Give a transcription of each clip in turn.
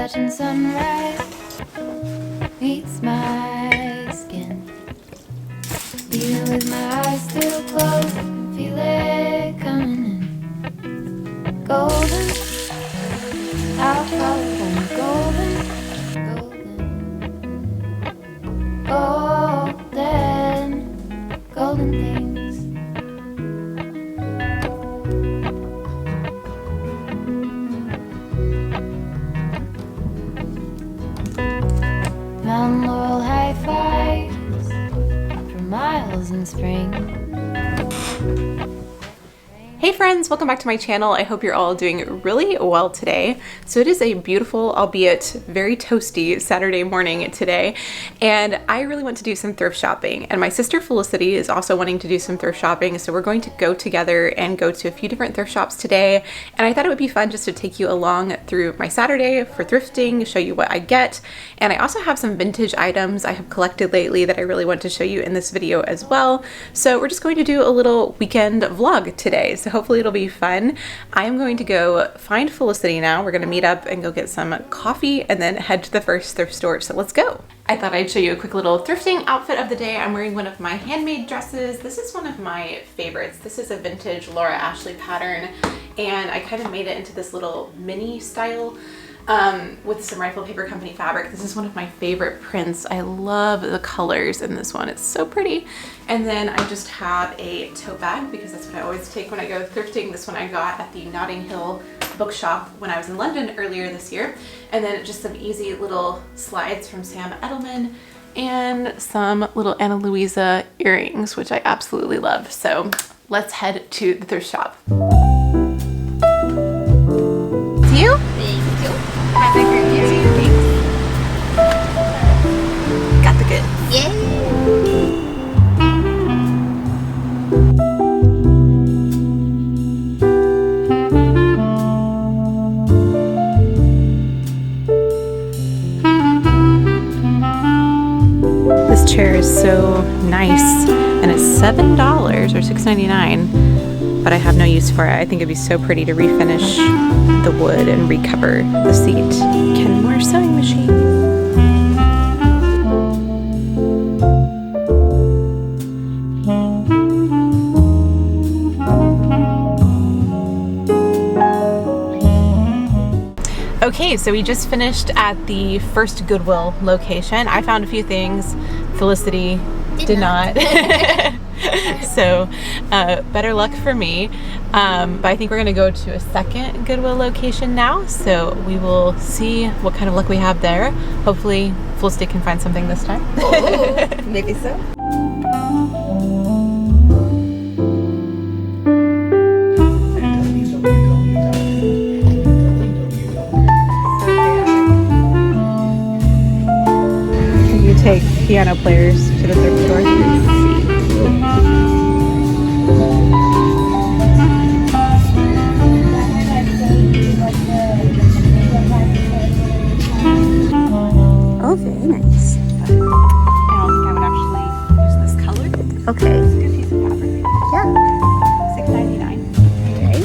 Watching sunrise meets my skin. Even with my eyes still closed, I can feel it coming in. Golden, I'll call it golden, golden things. Mountain laurel high fives for miles in spring. Hey friends, welcome back to my channel. I hope you're all doing really well today. So it is a beautiful, albeit very toasty Saturday morning today, and I really want to do some thrift shopping. And my sister Felicity is also wanting to do some thrift shopping, so we're going to go together and go to a few different thrift shops today. And I thought it would be fun just to take you along through my Saturday for thrifting, show you what I get. And I also have some vintage items I have collected lately that I really want to show you in this video as well. So we're just going to do a little weekend vlog today. So hopefully it'll be fun. I'm going to go find Felicity now. We're going to meet up and go get some coffee and then head to the first thrift store. So let's go. I thought I'd show you a quick little thrifting outfit of the day. I'm wearing one of my handmade dresses. This is one of my favorites. This is a vintage Laura Ashley pattern, and I kind of made it into this little mini style with some Rifle Paper Company fabric. This is one of my favorite prints. I love the colors in this one. It's so pretty. And then I just have a tote bag because that's what I always take when I go thrifting. This one I got at the Notting Hill bookshop when I was in London earlier this year. And then just some easy little slides from Sam Edelman and some little Ana Luisa earrings, which I absolutely love. So let's head to the thrift shop. See you? Thank you. My favorite earrings. Got the good. Yay! This chair is so nice, and it's $7 or $6.99, but I have no use for it. I think it'd be so pretty to refinish the wood and recover the seat. Kenmore sewing machine. Okay, so we just finished at the first Goodwill location. I found a few things. Felicity did not. So better luck for me. But I think we're gonna go to a second Goodwill location now. So we will see what kind of luck we have there. Hopefully Felicity can find something this time. Oh, maybe so. Take piano players to the thrift store. Oh, very nice. I don't think I would actually use this color. Okay. It's a good piece of fabric. Yeah. $6.99. Okay.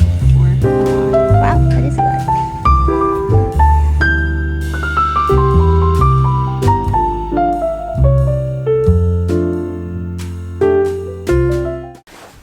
Wow, that is good.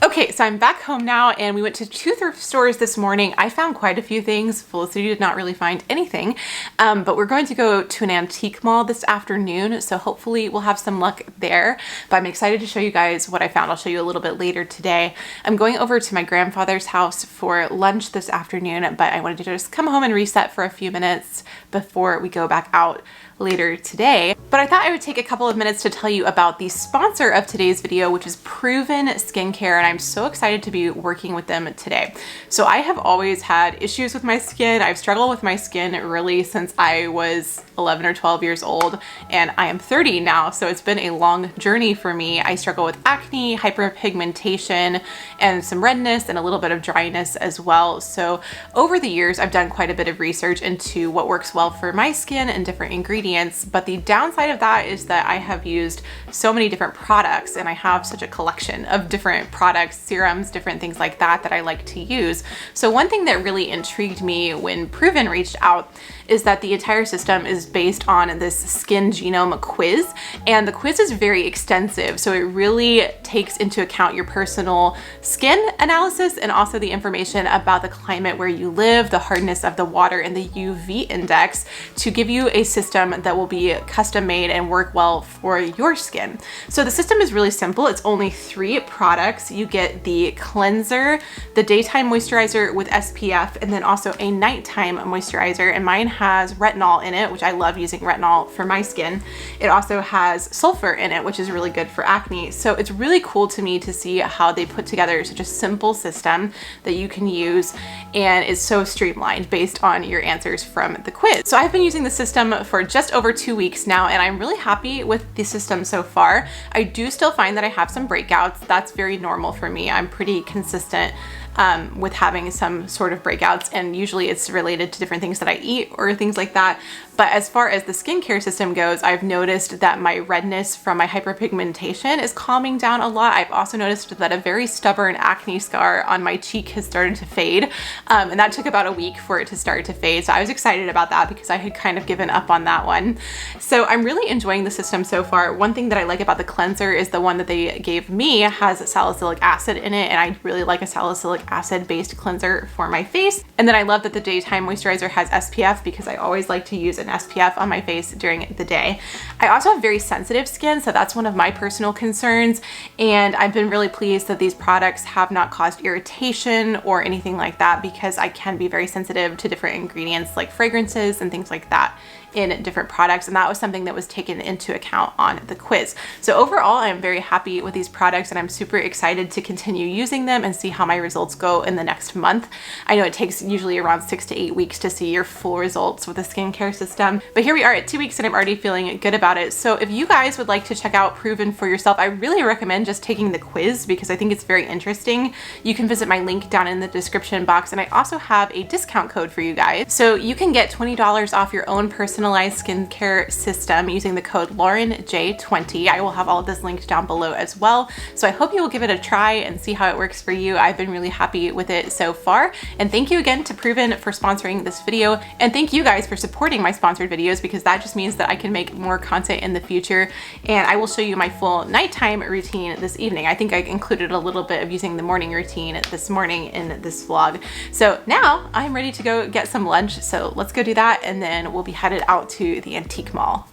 Okay, so I'm back home now, and we went to two thrift stores this morning. I found quite a few things. Felicity did not really find anything, but we're going to go to an antique mall this afternoon, so hopefully we'll have some luck there. But I'm excited to show you guys what I found. I'll show you a little bit later today. I'm going over to my grandfather's house for lunch this afternoon, but I wanted to just come home and reset for a few minutes before we go back out later today. But I thought I would take a couple of minutes to tell you about the sponsor of today's video, which is Proven Skincare, and I'm so excited to be working with them today. So I have always had issues with my skin. I've struggled with my skin really since I was 11 or 12 years old, and I am 30 now, so it's been a long journey for me. I struggle with acne, hyperpigmentation, and some redness and a little bit of dryness as well. So over the years, I've done quite a bit of research into what works well for my skin and different ingredients, but the downside of that is that I have used so many different products, and I have such a collection of different products, serums, different things like that that I like to use. So one thing that really intrigued me when Proven reached out is that the entire system is based on this skin genome quiz, and the quiz is very extensive, so it really takes into account your personal skin analysis and also the information about the climate where you live, the hardness of the water, and the UV index to give you a system that will be custom made and work well for your skin. So the system is really simple. It's only 3 products. You get the cleanser, the daytime moisturizer with SPF, and then also a nighttime moisturizer, and mine has retinol in it, which I love using retinol for my skin. It also has sulfur in it, which is really good for acne. So it's really cool to me to see how they put together such a simple system that you can use, and is so streamlined based on your answers from the quiz. So I've been using the system for just over 2 weeks now, and I'm really happy with the system so far. I do still find that I have some breakouts. That's very normal for me. I'm pretty consistent with having some sort of breakouts, and usually it's related to different things that I eat or things like that. But as far as the skincare system goes, I've noticed that my redness from my hyperpigmentation is calming down a lot. I've also noticed that a very stubborn acne scar on my cheek has started to fade, and that took about a week for it to start to fade. So I was excited about that because I had kind of given up on that one. So I'm really enjoying the system so far. One thing that I like about the cleanser is the one that they gave me has salicylic acid in it, and I really like a salicylic acid based cleanser for my face. And then I love that the daytime moisturizer has SPF because I always like to use an SPF on my face during the day. I also have very sensitive skin, so that's one of my personal concerns, and I've been really pleased that these products have not caused irritation or anything like that, because I can be very sensitive to different ingredients like fragrances and things like that in different products, and that was something that was taken into account on the quiz. So overall, I'm very happy with these products, and I'm super excited to continue using them and see how my results go in the next month. I know it takes usually around 6 to 8 weeks to see your full results with a skincare system, but here we are at 2 weeks and I'm already feeling good about it. So if you guys would like to check out Proven for yourself, I really recommend just taking the quiz because I think it's very interesting. You can visit my link down in the description box, and I also have a discount code for you guys. So you can get $20 off your own personalized skincare system using the code LaurenJ20. I will have all of this linked down below as well. So I hope you will give it a try and see how it works for you. I've been really happy with it so far. And thank you again to Proven for sponsoring this video. And thank you guys for supporting my sponsored videos, because that just means that I can make more content in the future. And I will show you my full nighttime routine this evening. I think I included a little bit of using the morning routine this morning in this vlog. So now I'm ready to go get some lunch. So let's go do that, and then we'll be headed out to the antique mall.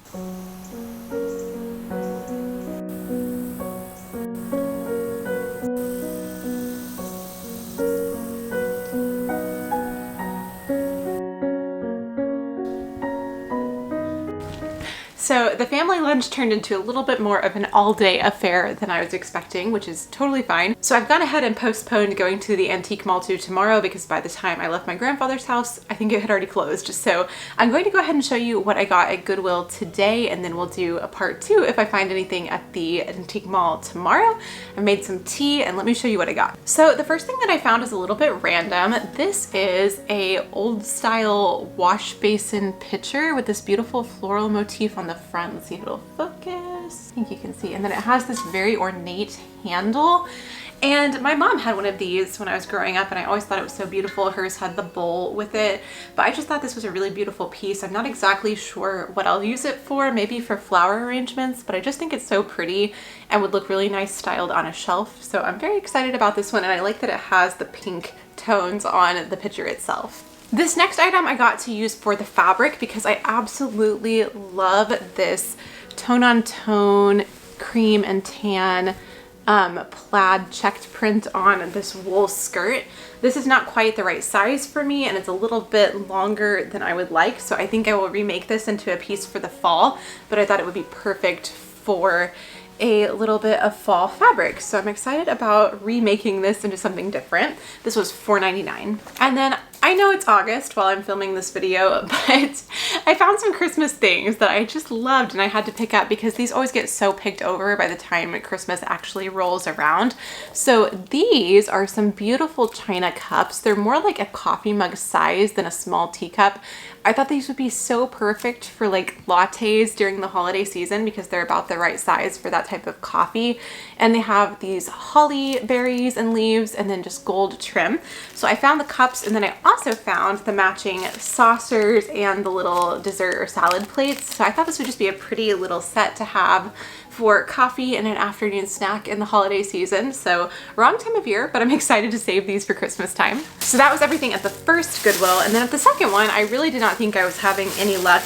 So the family lunch turned into a little bit more of an all-day affair than I was expecting, which is totally fine. So I've gone ahead and postponed going to the antique mall to tomorrow, because by the time I left my grandfather's house, I think it had already closed. So I'm going to go ahead and show you what I got at Goodwill today, and then we'll do a part 2 if I find anything at the antique mall tomorrow. I made some tea, and let me show you what I got. So the first thing that I found is a little bit random. This is a old style wash basin pitcher with this beautiful floral motif on the front. Let's see if it'll focus. I think you can see. And then it has this very ornate handle. And my mom had one of these when I was growing up, and I always thought it was so beautiful. Hers had the bowl with it, but I just thought this was a really beautiful piece. I'm not exactly sure what I'll use it for, maybe for flower arrangements, but I just think it's so pretty and would look really nice styled on a shelf. So I'm very excited about this one, and I like that it has the pink tones on the picture itself. This next item I got to use for the fabric because I absolutely love this tone-on-tone cream and tan plaid checked print on this wool skirt. This is not quite the right size for me, and it's a little bit longer than I would like, so I think I will remake this into a piece for the fall, but I thought it would be perfect for a little bit of fall fabric. So I'm excited about remaking this into something different. This was $4.99. And then I know it's August while I'm filming this video, but I found some Christmas things that I just loved and I had to pick up because these always get so picked over by the time Christmas actually rolls around. So these are some beautiful china cups. They're more like a coffee mug size than a small teacup. I thought these would be so perfect for like lattes during the holiday season because they're about the right size for that type of coffee. And they have these holly berries and leaves and then just gold trim. So I found the cups, and then I also found the matching saucers and the little dessert or salad plates. So I thought this would just be a pretty little set to have for coffee and an afternoon snack in the holiday season. So wrong time of year, but I'm excited to save these for Christmas time. So that was everything at the first Goodwill. And then at the second one, I really did not think I was having any luck,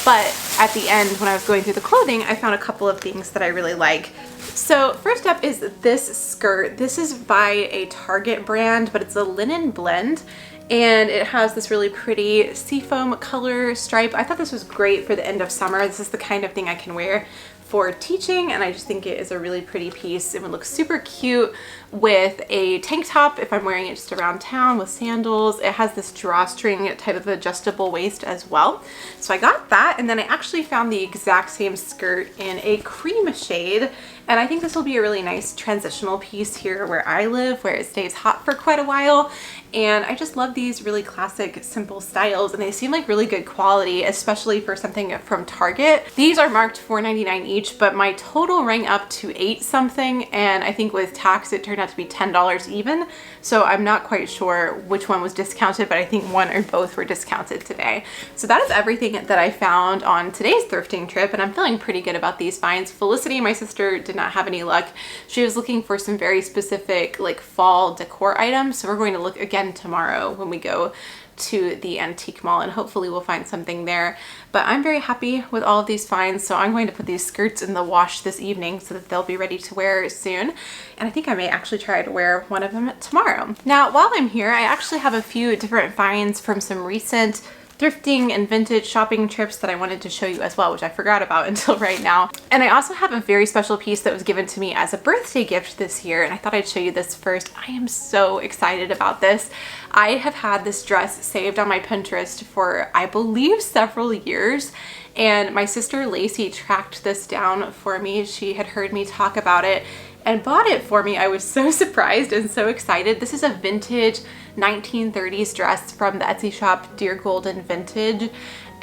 but at the end when I was going through the clothing, I found a couple of things that I really like. So first up is this skirt. This is by a Target brand, but it's a linen blend. And it has this really pretty seafoam color stripe. I thought this was great for the end of summer. This is the kind of thing I can wear for teaching, and I just think it is a really pretty piece. It would look super cute with a tank top if I'm wearing it just around town with sandals. It has this drawstring type of adjustable waist as well. So I got that, and then I actually found the exact same skirt in a cream shade, and I think this will be a really nice transitional piece here where I live, where it stays hot for quite a while. And I just love these really classic, simple styles, and they seem like really good quality, especially for something from Target. These are marked $4.99 each, but my total rang up to $8 something, and I think with tax it turned out to be $10 even. So I'm not quite sure which one was discounted, but I think one or both were discounted today. So that is everything that I found on today's thrifting trip, and I'm feeling pretty good about these finds. Felicity, my sister, did not have any luck. She was looking for some very specific like fall decor items, so we're going to look again tomorrow when we go to the antique mall, and hopefully we'll find something there. But I'm very happy with all of these finds, so I'm going to put these skirts in the wash this evening so that they'll be ready to wear soon. And I think I may actually try to wear one of them tomorrow. Now, while I'm here, I actually have a few different finds from some recent thrifting and vintage shopping trips that I wanted to show you as well, which I forgot about until right now. And I also have a very special piece that was given to me as a birthday gift this year, and I thought I'd show you this first. I am so excited about this. I have had this dress saved on my Pinterest for, I believe, several years, and my sister Lacey tracked this down for me. She had heard me talk about it and bought it for me. I was so surprised and so excited. This is a vintage 1930s dress from the Etsy shop Dear Golden Vintage,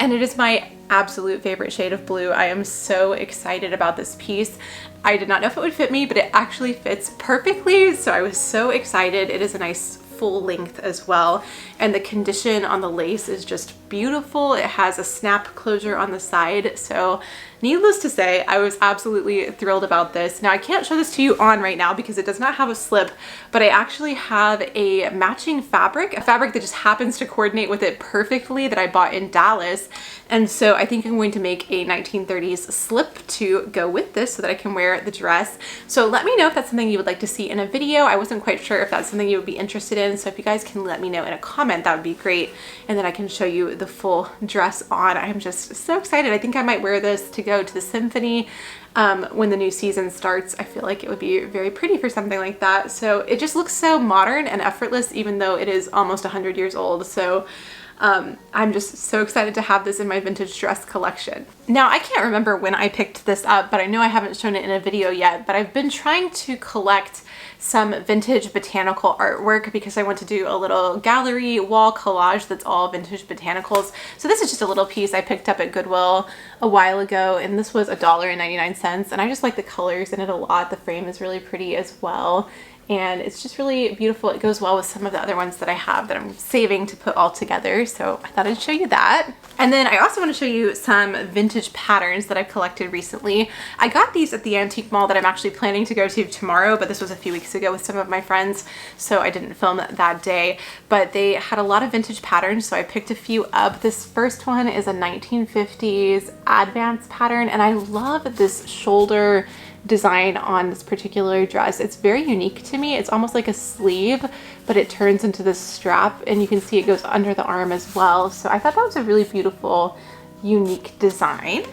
and it is my absolute favorite shade of blue. I am so excited about this piece. I did not know if it would fit me, but it actually fits perfectly, so I was so excited. It is a nice full length as well, and the condition on the lace is just beautiful. It has a snap closure on the side, so needless to say, I was absolutely thrilled about this. Now I can't show this to you on right now because it does not have a slip, but I actually have a matching fabric, a fabric that just happens to coordinate with it perfectly that I bought in Dallas. And so I think I'm going to make a 1930s slip to go with this so that I can wear the dress. So let me know if that's something you would like to see in a video. I wasn't quite sure if that's something you would be interested in, so if you guys can let me know in a comment, that would be great. And then I can show you the full dress on. I'm just so excited. I think I might wear this to go to the symphony when the new season starts. I feel like it would be very pretty for something like that. So it just looks so modern and effortless, even though it is almost 100 years old. So I'm just so excited to have this in my vintage dress collection. Now, I can't remember when I picked this up, but I know I haven't shown it in a video yet, but I've been trying to collect some vintage botanical artwork because I want to do a little gallery wall collage that's all vintage botanicals. So this is just a little piece I picked up at Goodwill a while ago, and this was $1.99, and I just like the colors in it a lot. The frame is really pretty as well, and it's just really beautiful. It goes well with some of the other ones that I have that I'm saving to put all together, so I thought I'd show you that. And then I also want to show you some vintage patterns that I've collected recently. I got these at the antique mall that I'm actually planning to go to tomorrow, but this was a few weeks ago with some of my friends, so I didn't film that day. But they had a lot of vintage patterns, so I picked a few up. This first one is a 1950s Advance pattern, and I love this shoulder design on this particular dress. It's very unique to me. It's almost like a sleeve, but it turns into this strap, and you can see it goes under the arm as well. So I thought that was a really beautiful, unique design.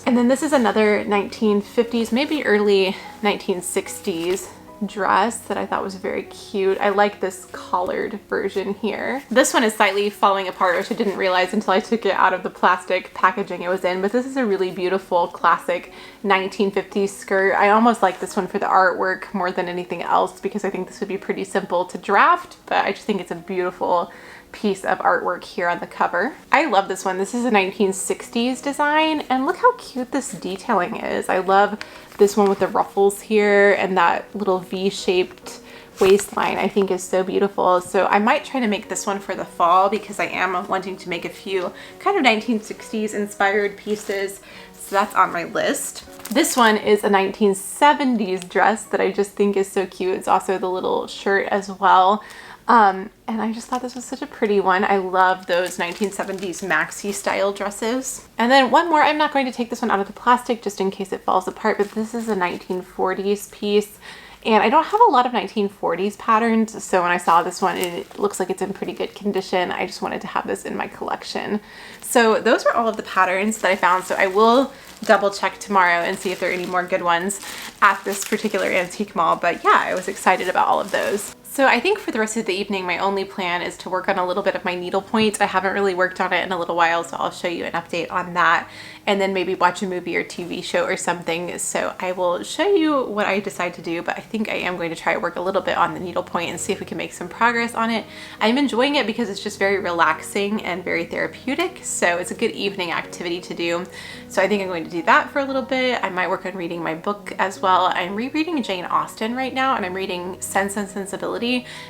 And then this is another 1950s, maybe early 1960s dress that I thought was very cute. I like this collared version here. This one is slightly falling apart, which I didn't realize until I took it out of the plastic packaging it was in, but this is a really beautiful classic 1950s skirt. I almost like this one for the artwork more than anything else because I think this would be pretty simple to draft, but I just think it's a beautiful piece of artwork here on the cover. I love this one. This is a 1960s design, and look how cute this detailing is. I love this one with the ruffles here and that little V-shaped waistline. I think is so beautiful. So I might try to make this one for the fall because I am wanting to make a few kind of 1960s inspired pieces. So that's on my list. This one is a 1970s dress that I just think is so cute. It's also the little shirt as well. And I just thought this was such a pretty one. I love those 1970s maxi style dresses. And then one more, I'm not going to take this one out of the plastic just in case it falls apart, but this is a 1940s piece. And I don't have a lot of 1940s patterns, so when I saw this one, it looks like it's in pretty good condition. I just wanted to have this in my collection. So those are all of the patterns that I found. So I will double check tomorrow and see if there are any more good ones at this particular antique mall. But yeah, I was excited about all of those. So I think for the rest of the evening, my only plan is to work on a little bit of my needlepoint. I haven't really worked on it in a little while, so I'll show you an update on that. And then maybe watch a movie or TV show or something. So I will show you what I decide to do, but I think I am going to try to work a little bit on the needlepoint and see if we can make some progress on it. I'm enjoying it because it's just very relaxing and very therapeutic. So it's a good evening activity to do. So I think I'm going to do that for a little bit. I might work on reading my book as well. I'm rereading Jane Austen right now, and I'm reading Sense and Sensibility.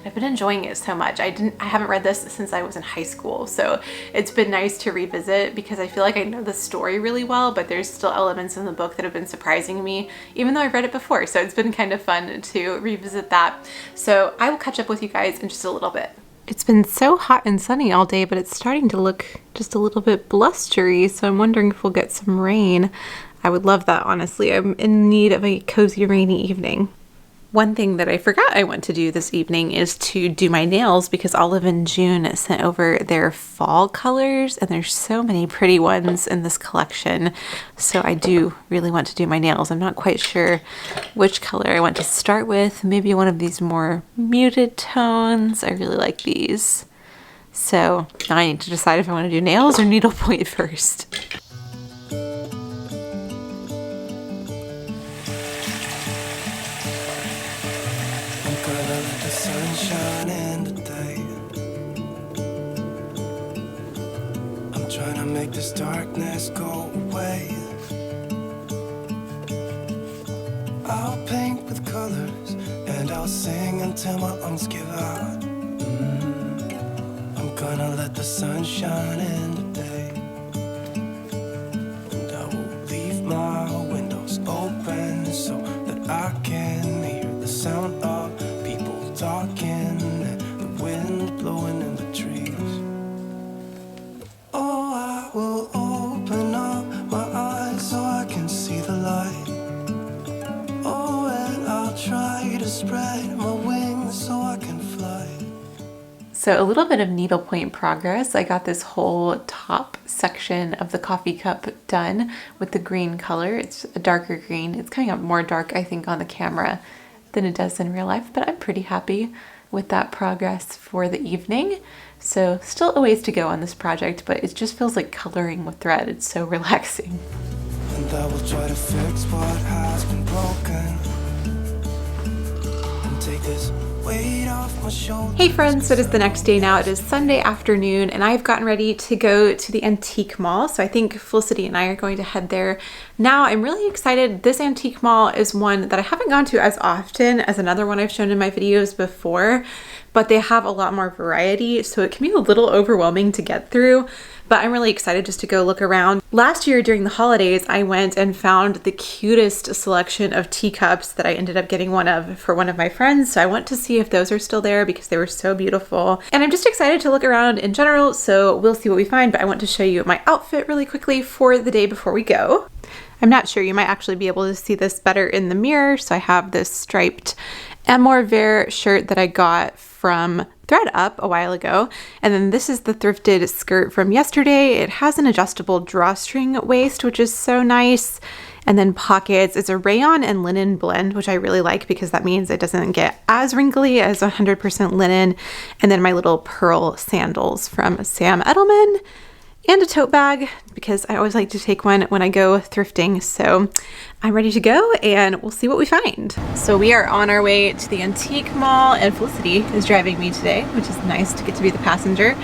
I've been enjoying it so much. I haven't read this since I was in high school. So it's been nice to revisit because I feel like I know the story really well, but there's still elements in the book that have been surprising me, even though I've read it before. So it's been kind of fun to revisit that. So I will catch up with you guys in just a little bit. It's been so hot and sunny all day, but it's starting to look just a little bit blustery. So I'm wondering if we'll get some rain. I would love that, honestly. I'm in need of a cozy rainy evening. One thing that I forgot I want to do this evening is to do my nails because Olive and June sent over their fall colors, and there's so many pretty ones in this collection. So I do really want to do my nails. I'm not quite sure which color I want to start with. Maybe one of these more muted tones. I really like these. So now I need to decide if I want to do nails or needlepoint first. Sunshine in the day. I'm trying to make this darkness go away. I'll paint with colors and I'll sing until my lungs give out. I'm gonna let the sun shine in the day, and I will leave my windows open so that I can hear the sound of talking and the wind blowing in the trees. Oh, I will open up my eyes so I can see the light. Oh, and I'll try to spread my wings so I can fly. So a little bit of needlepoint progress. I got this whole top section of the coffee cup done with the green color. It's a darker green. It's coming up more dark, I think, on the camera than it does in real life, but I'm pretty happy with that progress for the evening. So still a ways to go on this project, but it just feels like coloring with thread. It's so relaxing. And I will try to fix what has been broken and take this weight off my shoulders. Hey friends, so it is the next day now. It is Sunday afternoon and I've gotten ready to go to the antique mall. So I think Felicity and I are going to head there now. I'm really excited. This antique mall is one that I haven't gone to as often as another one I've shown in my videos before, but they have a lot more variety. So it can be a little overwhelming to get through, but I'm really excited just to go look around. Last year during the holidays, I went and found the cutest selection of teacups that I ended up getting one of for one of my friends. So I want to see if those are still there because they were so beautiful. And I'm just excited to look around in general. So we'll see what we find, but I want to show you my outfit really quickly for the day before we go. I'm not sure, you might actually be able to see this better in the mirror. So I have this striped Amour Vert shirt that I got from ThredUp a while ago. And then this is the thrifted skirt from yesterday. It has an adjustable drawstring waist, which is so nice. And then pockets. It's a rayon and linen blend, which I really like because that means it doesn't get as wrinkly as 100% linen. And then my little pearl sandals from Sam Edelman. and a tote bag because I always like to take one when I go thrifting. So I'm ready to go and we'll see what we find. So we are on our way to the antique mall and Felicity is driving me today, which is nice to get to be the passenger.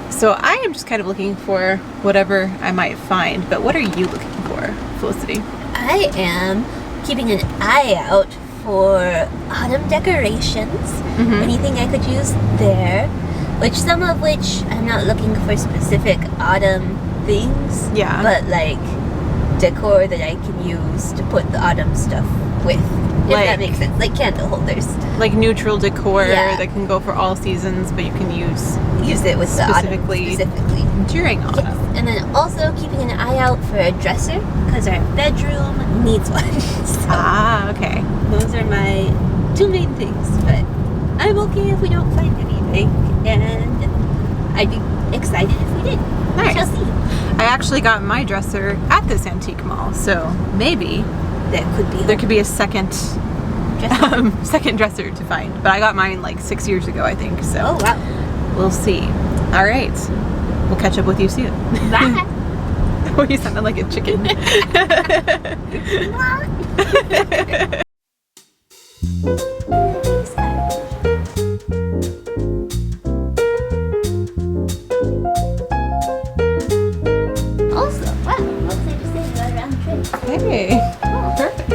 So I am just kind of looking for whatever I might find, but what are you looking for, Felicity? I am keeping an eye out for autumn decorations, anything I could use there, some of which I'm not looking for specific autumn things, but like decor that I can use to put the autumn stuff with, if that makes sense, like candle holders. Like neutral decor that can go for all seasons, but you can use it with the autumn specifically during autumn. Yes. And then also keeping an eye out for a dresser because our bedroom needs one. So okay. Those are my two main things, but I'm okay if we don't find anything, and I'd be excited if we did. Nice. We shall see. I actually got my dresser at this antique mall, so maybe there could be a second dresser to find. But I got mine like 6 years ago, I think. So oh wow, we'll see. All right, we'll catch up with you soon. Bye. Oh, you sounded like a chicken. Also, wow, looks like just stayed right around the trip. Hey, perfect.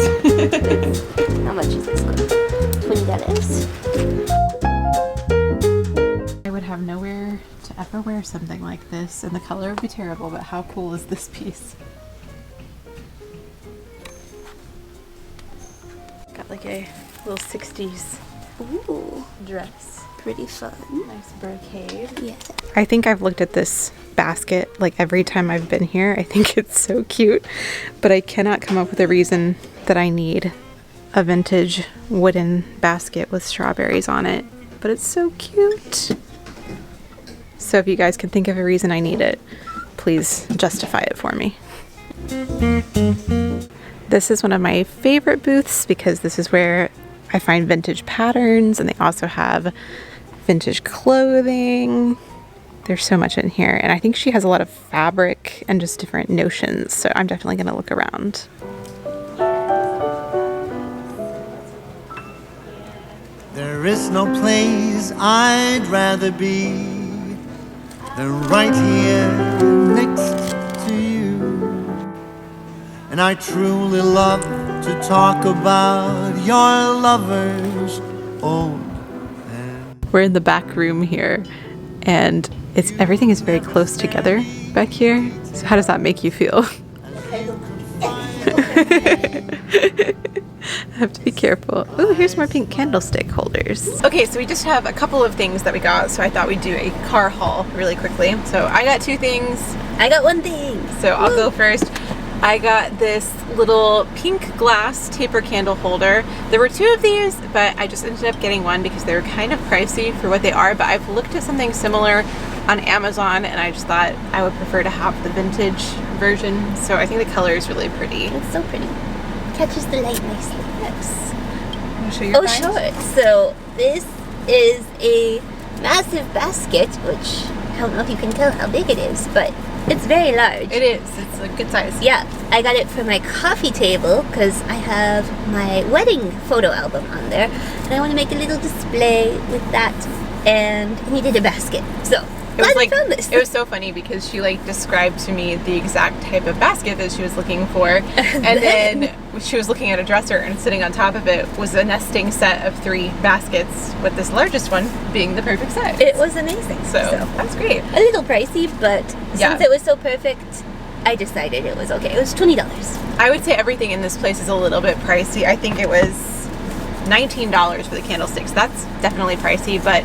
How much is this one? $20. I would have nowhere to ever wear something like this, and the color would be terrible, but how cool is this piece? Got like a little 60s dress. Pretty fun. Nice brocade. Yeah. I think I've looked at this basket like every time I've been here. I think it's so cute, but I cannot come up with a reason that I need a vintage wooden basket with strawberries on it, but it's so cute. So if you guys can think of a reason I need it, please justify it for me. This is one of my favorite booths because this is where I find vintage patterns, and they also have vintage clothing. There's so much in here, and I think she has a lot of fabric and just different notions, so I'm definitely going to look around. There is no place I'd rather be than right here next to you. And I truly love to talk about your lovers, old and... We're in the back room here, and everything is very close together back here. So how does that make you feel? I have to be careful. Oh, here's more pink candlestick holders. Okay, so we just have a couple of things that we got, so I thought we'd do a car haul really quickly. So I got 2 things. I got 1 thing. So I'll go first. I got this little pink glass taper candle holder. There were 2 of these, but I just ended up getting 1 because they were kind of pricey for what they are, but I've looked at something similar on Amazon, and I just thought I would prefer to have the vintage version. So I think the color is really pretty. It's so pretty. Catches the light nicely. Yes. Want to show your find? Sure. So this is a massive basket, which I don't know if you can tell how big it is, but it's very large. It is. It's a good size. Yeah. I got it for my coffee table because I have my wedding photo album on there, and I want to make a little display with that, and I needed a basket. So It was like, found this. it was so funny because she like described to me the exact type of basket that she was looking for, and then she was looking at a dresser, and sitting on top of it was a nesting set of 3 baskets, with this largest one being the perfect size. It was amazing. So that's great. A little pricey, but since it was so perfect, I decided it was okay. It was $20. I would say everything in this place is a little bit pricey. I think it was $19 for the candlesticks. That's definitely pricey, but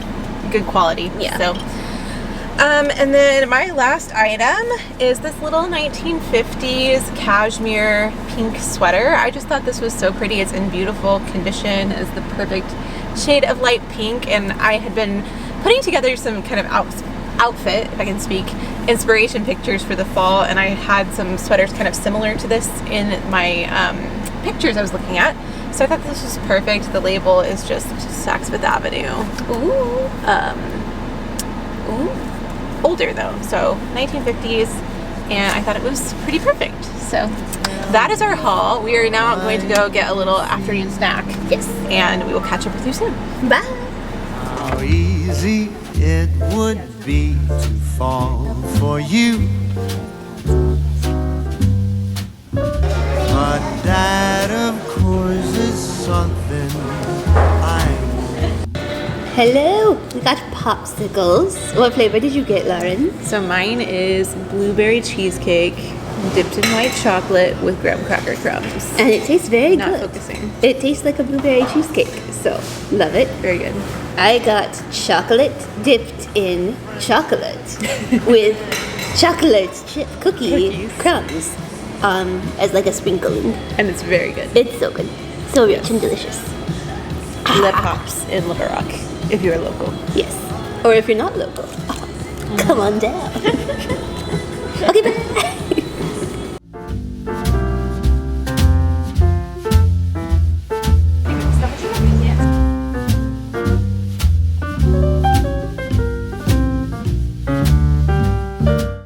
good quality. Yeah. So. And then my last item is this little 1950s cashmere pink sweater. I just thought this was so pretty. It's in beautiful condition. It's the perfect shade of light pink, and I had been putting together some kind of outfit, if I can speak, inspiration pictures for the fall, and I had some sweaters kind of similar to this in my pictures I was looking at. So I thought this was perfect. The label is just Saks Fifth Avenue. Ooh. Ooh. older though, so 1950s, and I thought it was pretty perfect. So that is our haul. We are now going to go get a little afternoon snack. Yes. And we will catch up with you soon. Bye. How easy it would be to fall for you. But that, of course, is something I... Hello. We got popsicles. What flavor did you get, Lauren? So mine is blueberry cheesecake dipped in white chocolate with graham cracker crumbs. And it tastes very Not good. focusing. It tastes like a blueberry cheesecake, so love it. Very good. I got chocolate dipped in chocolate with chocolate chip cookie Cookies. crumbs as like a sprinkling. And it's very good. It's so good. So rich and delicious. Lip Hops in Little Rock, if you are local. Yes. Or if you're not local, come on down. Okay, bye.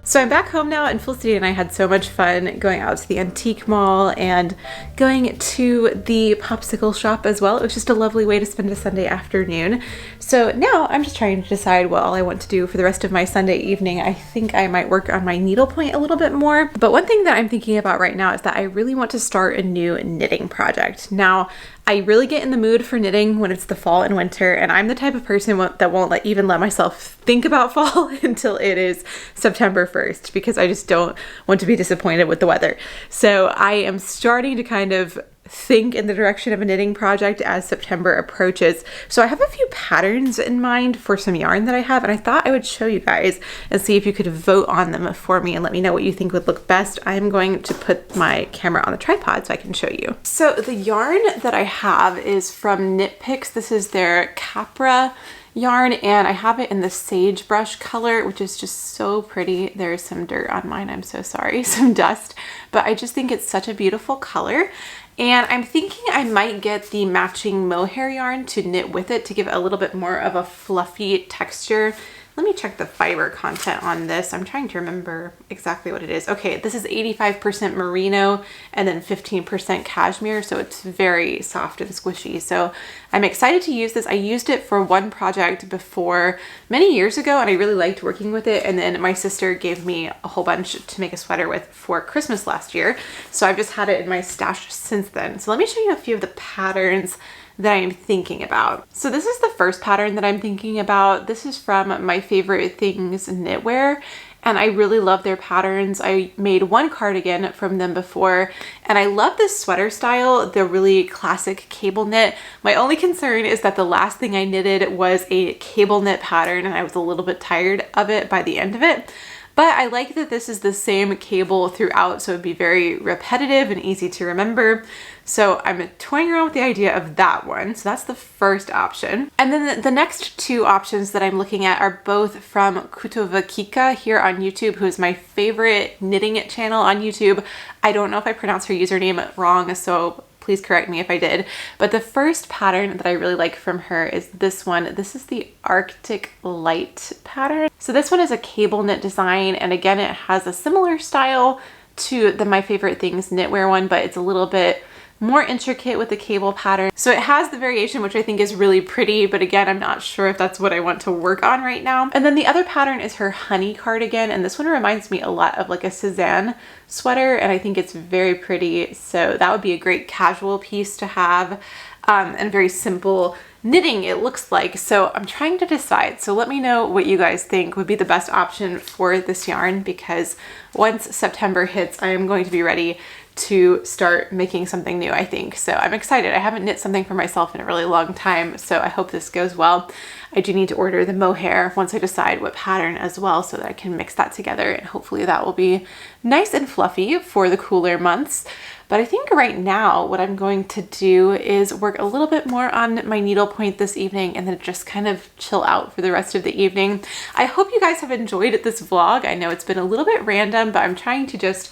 So I'm back home now, and Felicity and I had so much fun going out to the antique mall and going to the popsicle shop as well. It was just a lovely way to spend a Sunday afternoon. So now I'm just trying to decide what all I want to do for the rest of my Sunday evening. I think I might work on my needlepoint a little bit more. But one thing that I'm thinking about right now is that I really want to start a new knitting project. Now, I really get in the mood for knitting when it's the fall and winter, and I'm the type of person that won't even let myself think about fall until it is September 1st, because I just don't want to be disappointed with the weather. So I am starting to kind of think in the direction of a knitting project as September approaches. So I have a few patterns in mind for some yarn that I have, and I thought I would show you guys and see if you could vote on them for me and let me know what you think would look best. I'm going to put my camera on the tripod so I can show you. So the yarn that I have is from Knit Picks. This is their Capra yarn, and I have it in the sagebrush color, which is just so pretty. There's some dirt on mine, I'm so sorry, some dust, but I just think it's such a beautiful color. And I'm thinking I might get the matching mohair yarn to knit with it to give it a little bit more of a fluffy texture. Let me check the fiber content on this. I'm trying to remember exactly what it is. Okay, this is 85% merino and then 15% cashmere, so it's very soft and squishy. So I'm excited to use this. I used it for one project before many years ago, and I really liked working with it. And then my sister gave me a whole bunch to make a sweater with for Christmas last year. So I've just had it in my stash since then. So let me show you a few of the patterns that I'm thinking about. So this is the first pattern that I'm thinking about. This is from My Favorite Things Knitwear, and I really love their patterns. I made one cardigan from them before, and I love this sweater style, the really classic cable knit. My only concern is that the last thing I knitted was a cable knit pattern, and I was a little bit tired of it by the end of it. But I like that this is the same cable throughout, so it'd be very repetitive and easy to remember. So I'm toying around with the idea of that one. So that's the first option. And then the next two options that I'm looking at are both from Kutovakika here on YouTube, who is my favorite knitting channel on YouTube. I don't know if I pronounced her username wrong, so please correct me if I did. But the first pattern that I really like from her is this one. This is the Arctic Light pattern. So this one is a cable knit design, and again, it has a similar style to the My Favorite Things knitwear one, but it's a little bit more intricate with the cable pattern. So it has the variation, which I think is really pretty, but again, I'm not sure if that's what I want to work on right now. And then the other pattern is her honey cardigan, and this one reminds me a lot of like a Suzanne sweater, and I think it's very pretty. So that would be a great casual piece to have, and very simple knitting it looks like. So I'm trying to decide. So let me know what you guys think would be the best option for this yarn, because once September hits, I am going to be ready to start making something new, I think. So I'm excited. I haven't knit something for myself in a really long time, so I hope this goes well. I do need to order the mohair once I decide what pattern as well, so that I can mix that together, and hopefully that will be nice and fluffy for the cooler months. But I think right now what I'm going to do is work a little bit more on my needlepoint this evening, and then just kind of chill out for the rest of the evening. I hope you guys have enjoyed this vlog. I know it's been a little bit random, but I'm trying to just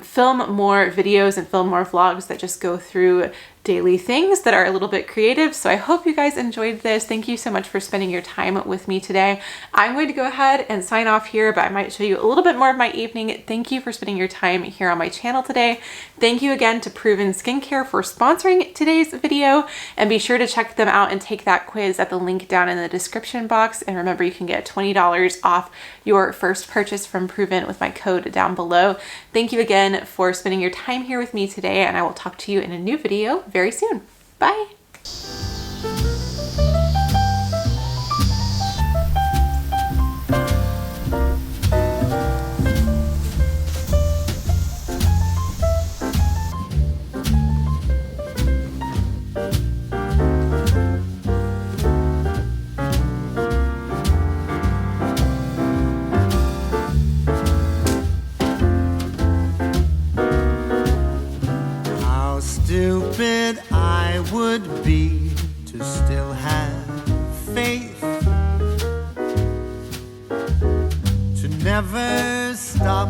film more videos and film more vlogs that just go through daily things that are a little bit creative. So I hope you guys enjoyed this. Thank you so much for spending your time with me today. I'm going to go ahead and sign off here, but I might show you a little bit more of my evening. Thank you for spending your time here on my channel today. Thank you again to Proven Skincare for sponsoring today's video, and be sure to check them out and take that quiz at the link down in the description box. And remember, you can get $20 off your first purchase from Proven with my code down below. Thank you again for spending your time here with me today, and I will talk to you in a new video very soon. Bye. How stupid I would be to still have faith, to never stop